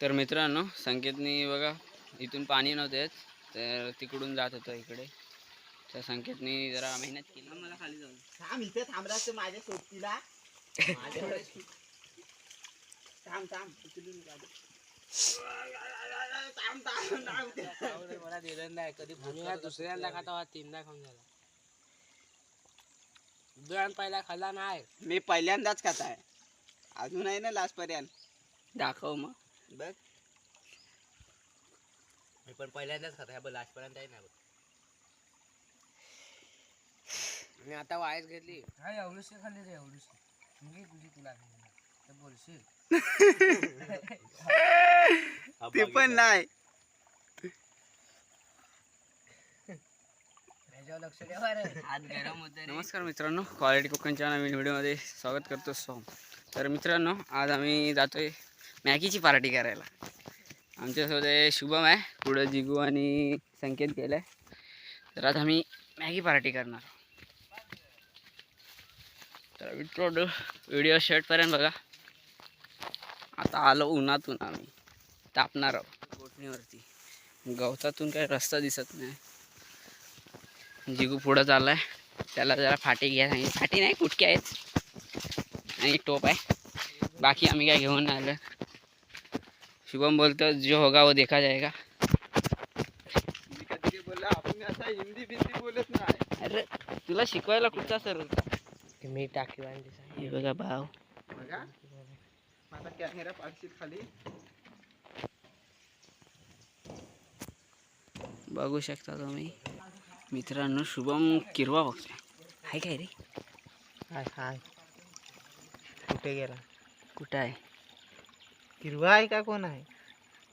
तर मित्रांनो, संकेतनी बघा इथून पाणी नव्हतेच, तर तिकडून जात होतं इकडे. तर संकेतनी जरा मेहनत केली. मला खाली जाऊन थांब इथे थांबलास तर माझ्या सोबतीला थांब थांब मला दिलं नाही कधी दुसऱ्यांदा खाता तीनदा खाऊन झाला. दुसऱ्यां पहिला खाल्ला नाही. मी पहिल्यांदाच खात आहे, अजून आहे ना लास्ट पर्यंत. दाखव मग. बघ मी पण पहिल्यांदाच खाता है, लास्ट पर्यंत आहे ना. मी आता वायच घेतली. काय एवढीशी खाल्ली रे, एवढीशी मी तुझी तुला तर बोलशील. ती पण नाही. लक्ष द्या रे, हात गरम होते. नमस्कार मित्रांनो, क्वालिटी कोकणच्या नवीन व्हिडिओमध्ये स्वागत करतो सो. तर मित्रांनो, आज आम्ही जातोय मॅगीची पार्टी करायला. आमच्यासोबत शुभम आहे, पुढं जिगू आणि संकेत गेलाय. तर आज आम्ही मॅगी पार्टी करणार. तर मित्रांनो, व्हिडिओ शेवटपर्यंत बघा. आता आलो उन्हातून, आम्ही तापणार आहोत गोठणीवरती. गवतातून काही रस्ता दिसत नाही. जिगू पुढं चाललाय, त्याला जरा फाटी घ्या सांगितली. फाटी नाही, कुटके आहेत आणि टोप आहे. बाकी आम्ही काय घेऊन नाही आलं. शुभम बोलतो जो होगा वो देखा जाएगा. मी कधी बोलला आपण असा हिंदी बिंदी बोलत नाही. अरे तुला शिकवायला कुठचा सर होता? मी टाकी हे बघा भाव, बघा माझा कॅमेरा पाडशील खाली. बघू शकता तुम्ही मित्रांनो. शुभम किरवा बघतोय. हाय काय रे? हाय हाय, कुठे गेला? कुठं आहे? हिरवा आहे का कोण आहे?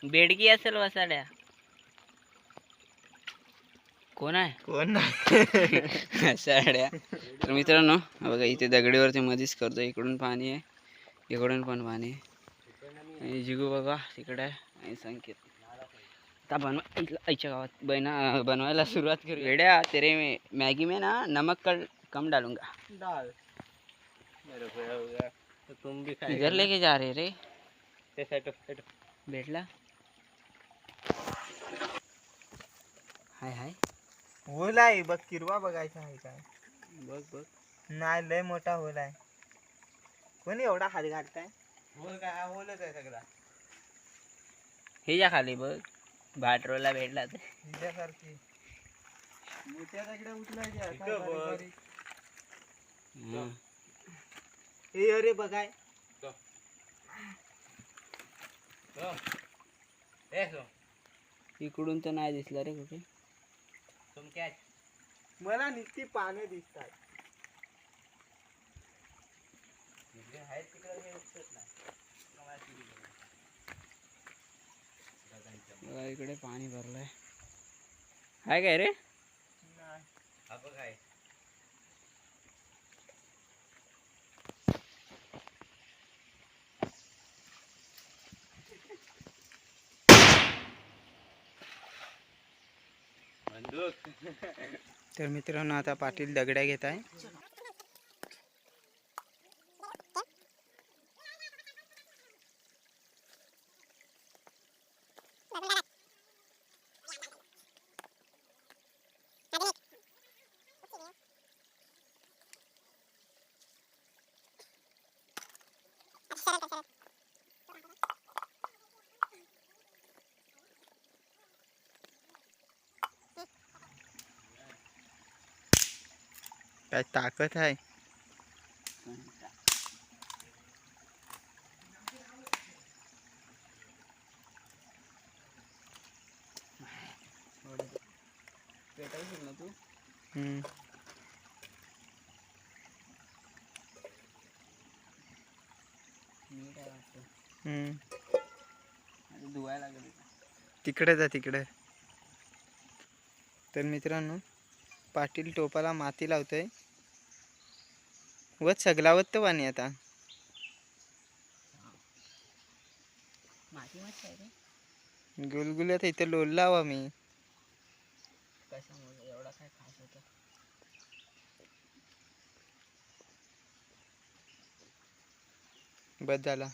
बेडगी असेल वसाड्या. कोण आहे? कोण नाही. साड्या. तर मित्रांनो बघा, इथे दगडीवरती मधीच करतो. इकडून पाणी आहे, इकडून पण पाणी आहे. आणि जिगू बघा तिकडे आहे आणि संकेत. आता आईच्या गावात बनवायला सुरुवात करू. वेड्या तेरे मॅगी में ना नमक कम डालूंगा. डाल मेरे को होगा तो तुम भी खाएगा. इधर लेके जा रहे रे. ते सेट भेटला. हाय हाय, होल आहे बघ, किरवा बघायचा आहे काय? बघ बघ. नाही, लय मोठा होल आहे. कोणी एवढा हात घालताय? होल काय? होलच आहे सगळा. हे जा खाली बघ, भाटरोला भेटला तर. हिच्यासारखी मोठ्या दगड्या उचलायच्या. हे अरे बघाय, इकडून तर नाही दिसला रे कुठे. मला नुसती पाने दिसतात. इकडे पाणी भरलंय. हाय काय रे? तर मित्रांनो, आता पाटील दगड्या घेत आहे. काय ताकद आहे. पेटायचं ना तू. मी काय वाटतं धुवायला लागेल. तिकडे जा, तिकडे. तर मित्रांनो, पाटील टोपाला माती लावतोय व सगलावत तर पाणी. आता माती मस्त आहे रे. गुलगुल्यात इथे लोल लावा मी. कशामुळे एवढा काय खास होता? बस झाला.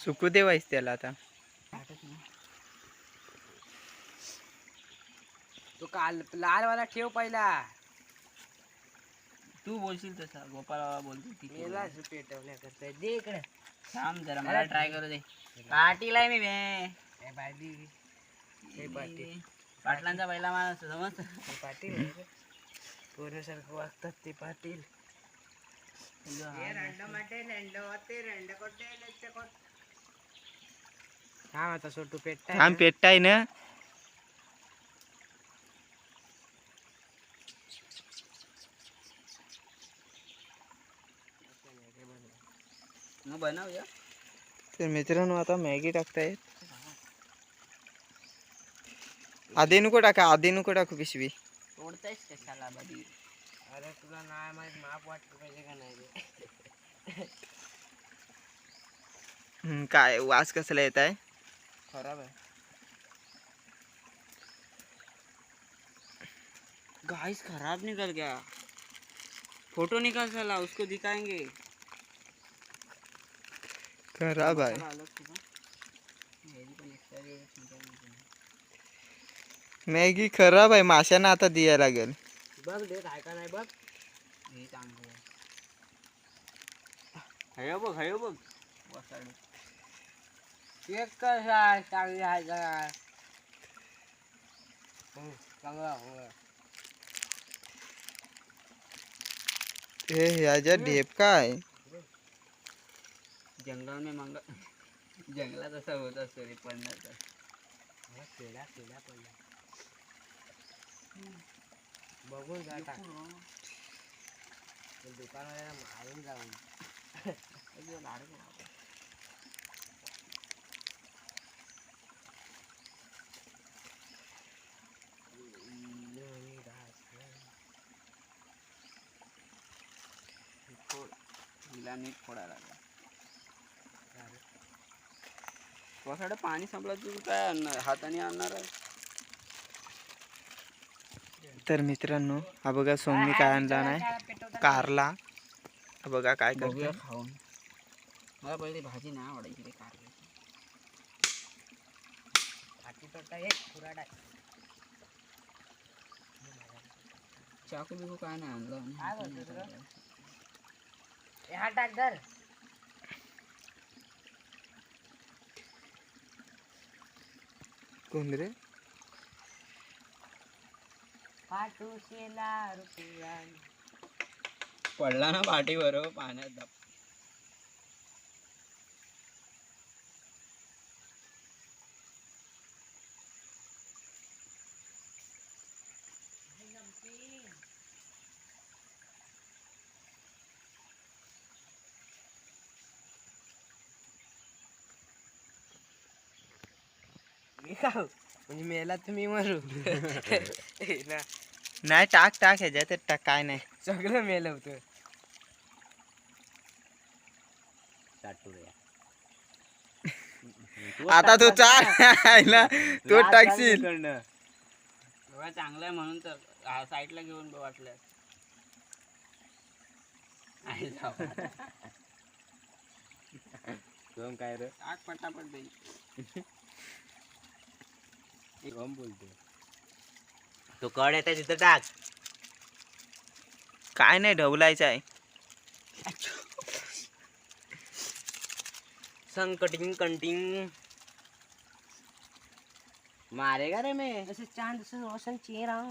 सुकू दे वाईस त्याला आता. तो काल लाल वाला ठेव पहिला. तू बोलशील तसा गोपाळ बाबा बोलतील ती मेला पेटवण्याकरता दे इकडे. थांब जरा मला ट्राय करू दे. पाटील आहे मी बे. हे पाटील हे पाटील पाटलांचा पहिला माणूस समज. हे पाटील पोरासारखं वागतात ते पाटील. हा आता सोटू पेटता थांब पेटताय ना. मग बनवूया. तर मित्रांनो आता मॅगी टाकतायत. आधी नको टाका, आधी नको टाकू पिशवी. तोडतायस कशाला बधी. अरे तुला नाही माहित माप वाटलं पाहिजे का नाही रे. काय वास कसला येत आहे. खराब आहे. गाइस खराब निकल गया. फोटो निकाल साला उसको दिखाएंगे. खराब आहे. मॅगी खराब आहे. माशांना आता द्यायला लागेल. बघ देत आहे का नाही बघ. हे चांगलं आहे. बघ हयो बघ वसाड. एक कसा चांगली आहे का. चांगला हे ह्याच्या ढेप काय. जंगल में मंग जंगलात असं होत असतो रे पडण्याचं. केला केला पडला बघून जा टाक. दुकानवाल्याला मारून जाऊन हिला नीट फोडायला लागला. वसाडे पाणी संपलं तू काय आणणार हाताने आणणार आहे. तर मित्रांनो हा बघा सोमनी काय आणला नाही. कारला हा बघा काय बघूया करतो. खाऊन. मला पहिले भाजी नाही आवडायची रे कारल्याची. हाती पडता एक कुराड आहे. चाकू बिकू काय नाही आणलं. काय बोलतो तुला? हा टाक धर. कोण रे. पाठूशेला रुपया पडला ना पाठीवर पाण्यात दाब. मी खाऊ म्हणजे मेला तुम्ही मरू. ना नाही टाक टाक ह्याच्यात टाक काय नाही. सगळं मेलं होतं. आता तू चाल तू टाकशील. बघा चांगलं आहे म्हणून तर साईडला घेऊन वाटलं. काय रे आग पटापट दे. बोलतो तो कड येते तिथं टाक. काय नाही ढवलायचं आहे. संकटिंग कंटिंग मारेगा रे मैं ऐसे चांद से रोशन चेहरा.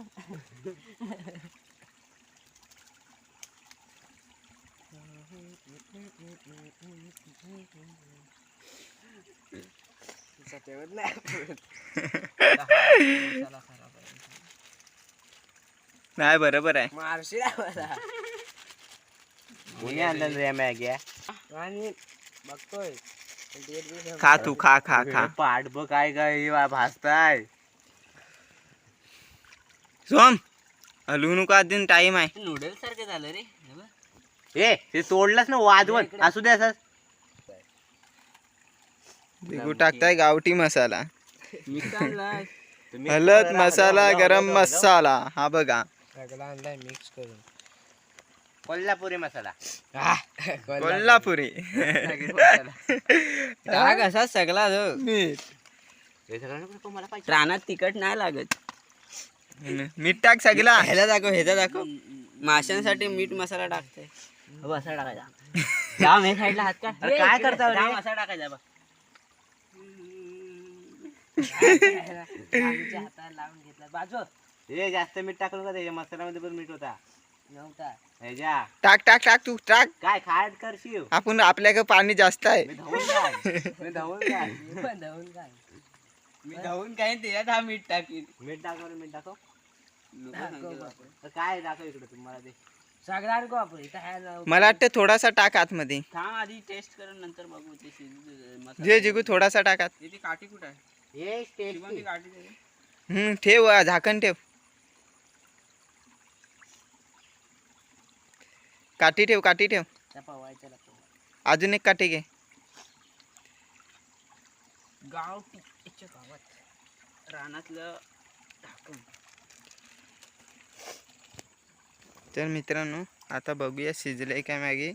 नाही बरोबर आहे. मारशील कोणी आणलं रे मॅग्या आणि बघतोय. खा तू खा खा खा. पाठ बघ काय काय भासताय. सोम हलवू नको अजून टाइम आहे. नूडल्स सारखं झालं रे हे बघ. ए ते तोडलंच ना वाजवत असू दे असं. दिगू टाकताय गावठी मसाला, मिक्स आणलाय. हळद मसाला, गरम मसाला. हा बघा सगळा आणलाय मिक्स करून. कोल्हापुरी मसाला. कोल्हापुरी. टाक असा सगळा जो. मीठ हे सगळं नको मला पाहिजे. रानात तिखट नाही लागत. मीठ टाक सगळा. ह्याला दाखव, ह्याचा दाखव. माशांसाठी मीठ मसाला टाकते. असा टाकायचा. जाम हे साईडला हात काढ. अरे काय करता रे? जाम असा टाकायचा बघ. हाताला लावून घेतला बाजू. हे जास्त मीठ टाकलं का त्याच्या मसाल्यामध्ये पण मीठ होता नव्हता ह्याच्या. टाक टाक टाक तू टाक. काय खाट करशील. आपण आपल्याकडे पाणी जास्त आहे. मी धावून काय मी धावून काय मी धावून काय त्याच्यात हा मीठ टाकीन. मीठ दाखव रे, मीठ दाखव. नको तर काय दाखव इकडे तुम्हाला ते सगळा नको आपण. मला वाटतं थोडासा टाक आतमध्ये. थांब आधी टेस्ट करून नंतर बघू ते मसाला. जे जिगू थोडासा टाक आत. ती काठी कुठे आहे? हे शिवम, ती काठी दे रे. ठेव झाकण ठेव. काठी ठेव, काठी ठेव. अजून एक काठी घे. गावठी याच्या गावात रानातलं ढाकण. तर मित्रांनो आता बघूया शिजलंय काय मॅगी.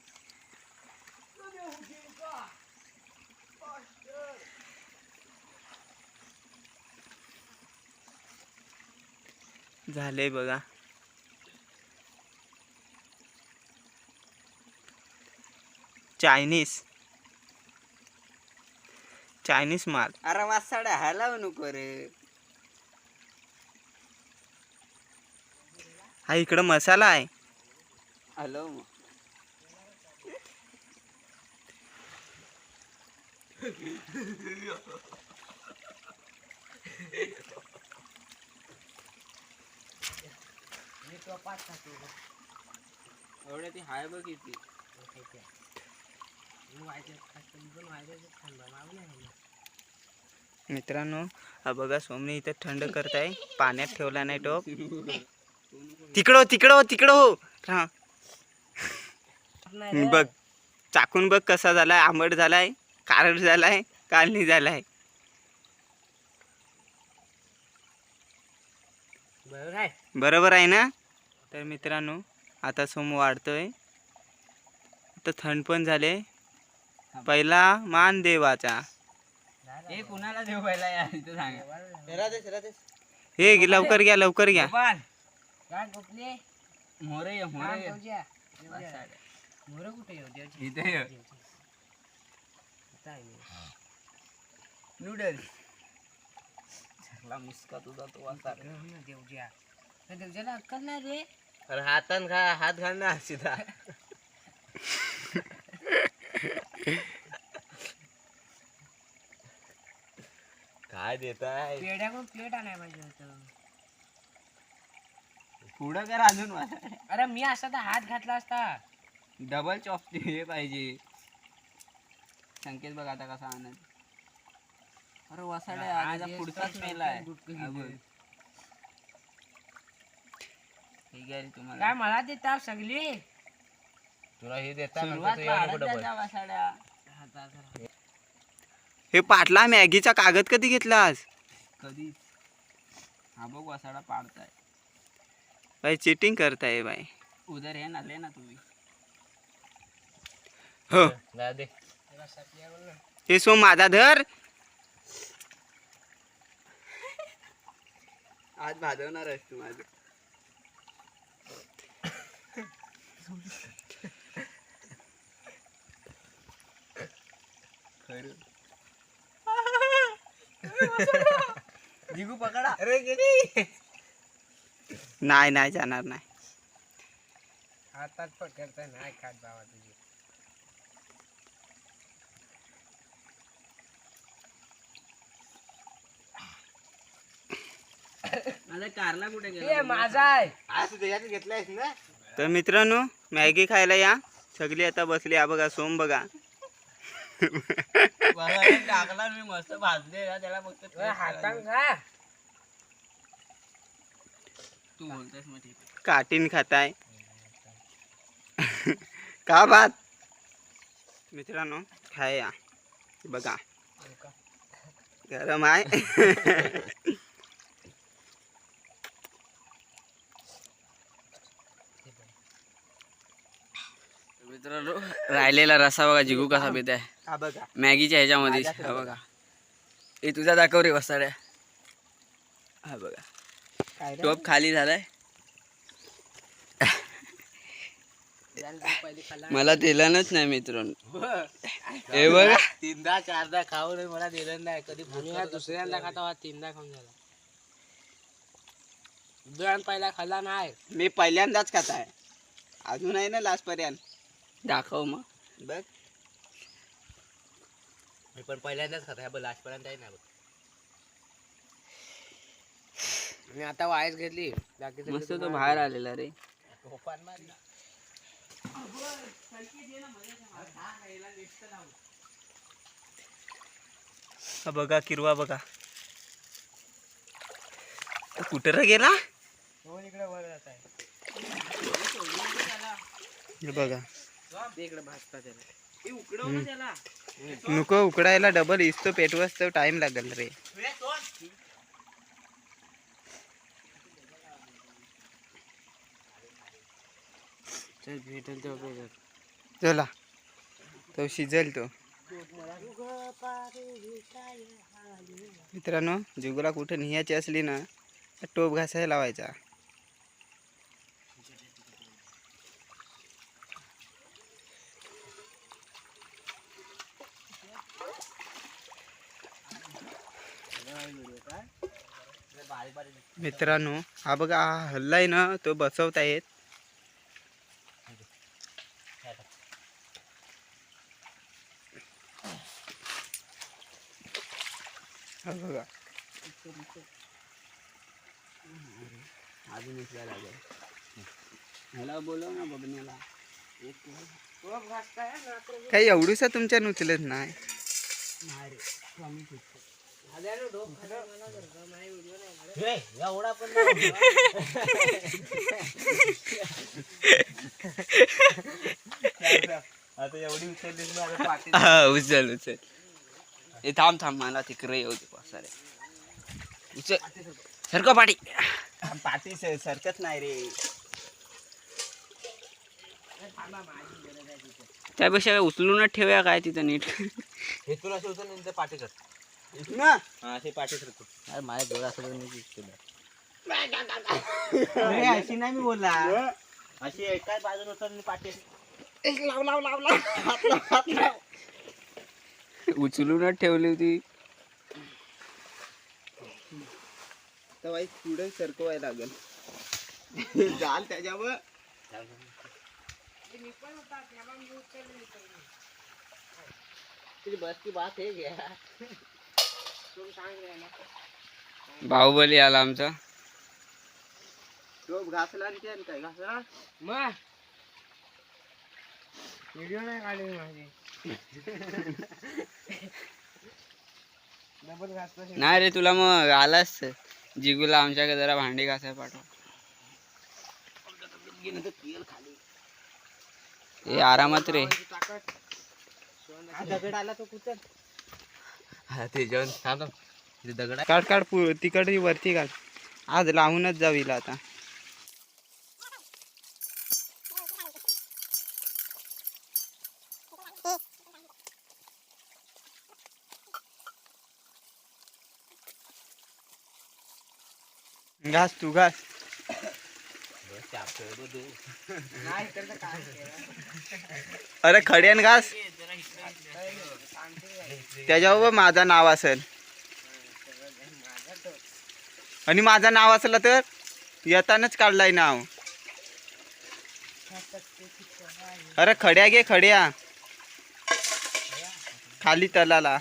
झालंय बघा. चायनीज माल. अरे वासाड्या ह्याला नको रे. हा इकडं मसाला आहे. हॅलो मग एवढ्या ती हाय बघ किती. मित्रांनो हा बघा सोमनी इथे थंड करताय. पाण्यात ठेवला नाही टोप. तिकडं तिकडं तिकडं हो. हा बघ चाकून बघ कसा झालाय. आंबट झालाय, कारट झालाय, कालनी झालाय. बरोबर आहे ना. तर मित्रांनो आता सोम वाढतोय. आता थंड पण झाले. पहिला मान देवाचा. हे कुणाला देऊ पहिला यार इथं सांगा. हे लवकर घ्या, लवकर घ्या. मोरे ये, मोरे ये. इथे ये. नूडल्स मुस्का तुझा तो वासाड. अक्कल नाही रे. अरे हातान खा, हात घाल ना सीधा. काय देताय. पेड्याकडून प्लेट आणाय पाहिजे होतं. पुढं कर अजून मला. अरे मी असा तर हात घातला असता. डबल चॉपस्टिक हे पाहिजे. संकेत बघ आता कसा आणत. अरे वसाड्या आजचा पुढचाच मेला आहे. ठीक आहे तुम्हाला काय मला देता सगळी. तुला हे देता वसाड्या. हे पाटला मॅगीचा कागद कधी घेतलास. कधी हा बघ वसाडा पाडताय. भाई चिटिंग करताय भाई. उधर है ना, लेना तुम्ही. हो दे. हे सो माझा धर. आज भाजवणार आहेस तू माझं. जिगू पकडा. अरे किती नाही नाही जाणार नाही. हातात पकडता नाही खात बाबा तुझी. माझा कारला कुठे हे गेला. माझा आहे. आज तू त्याच्यात घेतलायस ना. तर मित्रांनो मॅगी खायला या सगळी. आता बसली. हा बघा सोम बघा. टाकला मी मस्त भाजले त्याला फक्त हातान खा. तू बोलतोस मग ठीक. काटीन खाताय का भात मित्रांनो खाया बघा गरम आहे मित्रांनो राहिलेला रसा बघा जिगू कसा पित आहे हा बघा मॅगीच्या ह्याच्यामध्ये हा बघा हे तुझा दाखव रे वसाड्या हा बघा काय रे? टोप खाली झालाय मला दिलंच नाही मित्रांनो हे बघा तीनदा चारदा खाऊन मला दिलं नाही कधी दुसऱ्यांदा खाता तीनदा खाऊन झाला दुसऱ्या पहिला खाल्ला नाही मी पहिल्यांदाच खाताय अजून आहे ना लास्ट पर्यंत दाखव मग बघ मी पण पहिल्यांदाच खाता बघ लास्ट पर्यंत आहे ना बघ मी आता वायच घेतली मस्त तो बाहेर आलेला रे हा बघा किरवा बघा कुठं रे गेला हे बघा नको उकडायला डबल इस्तो पेटवस तर टाइम लागेल रे भेटेल तेव्हा चला तो शिजेल तो मित्रांनो जुगुला कुठे न्यायची असली ना तर टोप घासायला लावायचा मित्रांनो हा बघा हा हल्लाय ना तो बसवतायत हा बघा अजून एक वेळा लागेल ह्याला बोलव ना बघण्याला काही एवढूसा तुमच्या उचलत नाही एवढा पण आता एवढी उचललीस उचल उचल हे थांब थांब मला तिकडे येऊ दे सारे उचल सरका पाठी पाठी सरकत नाही रे त्यापेक्षा उचलूनच ठेवूया काय तिथं नीट हे तुला असे उचल नंतर पाठी कर ना हा ते पाठी करतो अरे माझ्या डोळा सगळं मी अरे अशी नाही मी बोलला अशी एकाच बाजून उचलली पाठी लाव लाव लाव लाव हात लाव, हात लाव. उचलूनच ठेवली होती तर बाई पुढे सरकवायला लागेल जाल त्याच्यावर तुझी बस की बात है क्या बाहुबली आला आमचा टोप घासला आणि ते काय घासला मग व्हिडिओ नाही काढली माझी डबल घासला नाही रे तुला मग आलास जिगूला आमच्याकडे जरा भांडी घासाय पाठव हे आरामात रे दगड आला तो कुठं हा ते जेवण थांब दगड काढ काढ तिकडे वरती काढ आज लावूनच जावील आता घास तू घास अरे खड्यान घास त्याच्यावर माझं नाव असेल आणि माझं नाव असलं तर येतानाच काढलाय नाव अरे खड्या घे खड्या खाली तलाला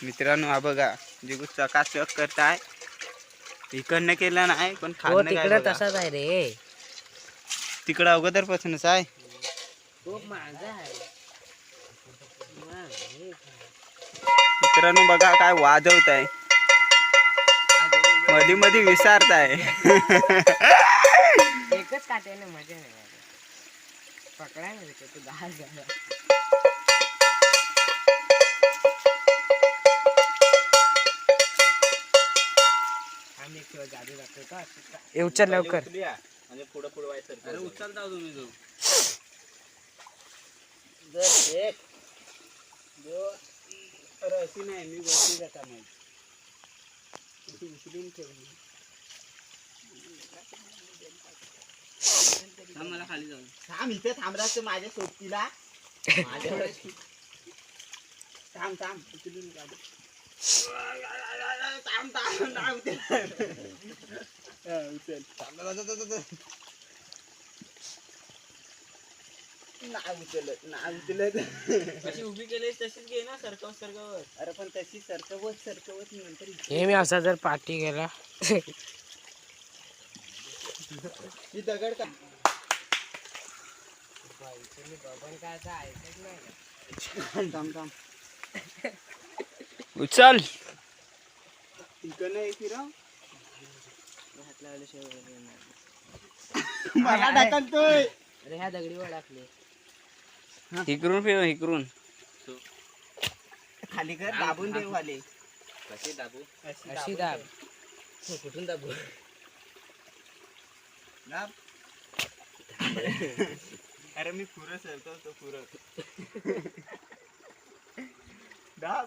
मित्रांनो हा बघा जिगू चकाचक करताय इकडनं केलं नाही पण खाल्लं काय बघा. तसाच आहे रे तिकडं अगोदर पासूनच आहे खूप माझा आहे मित्रांनो बघा काय वाजवत आहे मध्ये मध्ये विसरताय. एकच काट्याने मजा नाही आली. पकडाय नाही तू 10 झाला. आम्ही एक जादू दाखवतो का? ये उचल लवकर. आणि पुढे पुढे व्हायचं. अरे उचलता हो तुम्ही तो. एक दोन अरे अशी नाही मी बसली जाता मग उचलून ठेवली. मला खाली जाऊ. थांब इथे थांबराच माझ्या सोबतीला. थांब थांब उचलून काढ. थांब थांब थांब उचल. नाही उचलत नाही उचलत. अशी उभी केलीस तशीच घे ना सरकवत. अरे पण तशी सरकवत नंतर हे मी असा जर पाठी गेला ही दगड का थांब थांब उचल. तिकडनं एक फिरव. हात लावल्याशिवाय मला ढकलतोय. अरे ह्या दगडीवर टाकले. इकडून फिरव इकडून. खाली कर दाबून देऊ खाली. कशी दाबू? अशी दाब. कुठून दाबू? दाब. अरे मी पुरं सरकवतो पुरं. दाब.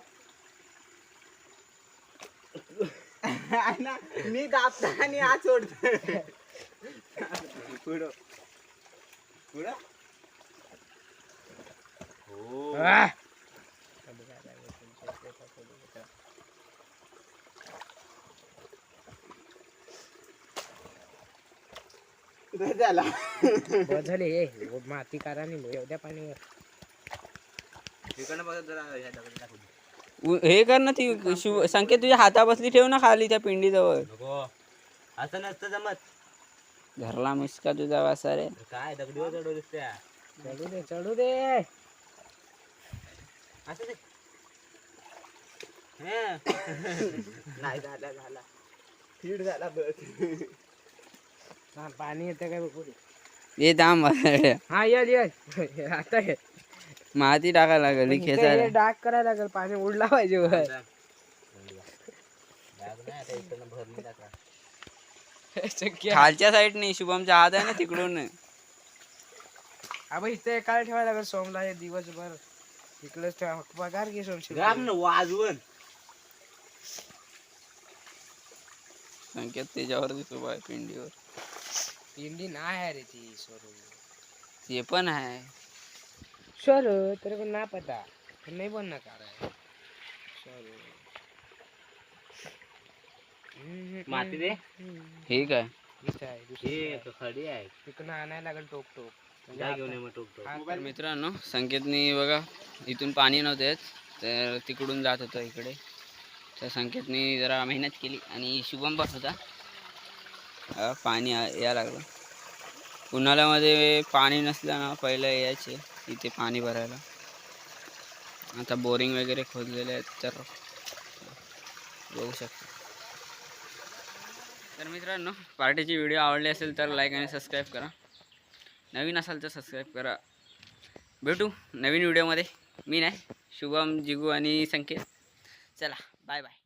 मी दाबता आणि हा सोडतो. पुढं पुढं. हो झाला. झाले हे माती कारा नाही एवढ्या पाणीवर. तिकडनं बघत जरा ह्या दगडी टाकून. हे कर ना ती संकेत तुझ्या हाता बसली ठेव ना खाली त्या पिंडीजवळ. नको असं नसतं जमत. घरला मिसका तुझा वासा रे. काय दगडीवर चढवू दिसत्या. चढू दे असं दे. नाही झाला फीड झाला बस. पाणी येतं काय बघू. ये थांब. हा ये आता ये. माती टाकायला लागली खेचायला. डाग करायला लागेल. पाणी उडला पाहिजे वर. खालच्या साईड नाही शुभमच्या हात आहे ना तिकडून. अबे इथे काय ठेवायला लागेल सोमला हे दिवसभर. इकडेच ठेवा. पगार घे सोमशी. वाजवून संकेत त्याच्यावर दिसतो बाय पिंडीवर. पिंडी नाही आहे रे ती सोरू. ते पण आहे. सोरू तेरे को ना पता नहीं बनना का रहा है. सोरू माती दे. हे काय खडी आहे. तिकडनं आणायला लागेल टोक टोक. घेऊन ये मग टोक. तर मित्रांनो संकेतनी बघा इथून पाणी नव्हते तर तिकडून जात होतं इकडे. तर संकेतनी जरा मेहनत केली आणि शुभम पण होता. पाणी यायला लागलं. उन्हाळ्यामध्ये पाणी नसलं ना पहिलं यायचे इथे पाणी भरायला. आता बोरिंग वगैरे खोदलेले आहेत तर बघू शकतो. तर मित्रांनो पार्टीची व्हिडिओ आवडली असेल तर लाईक आणि सबस्क्राईब करा. नवीन असाल तर सबस्क्राईब करा. भेटू नवीन व्हिडिओमध्ये. मी नाही शुभम जिगू आणि संकेत. चला बाय बाय.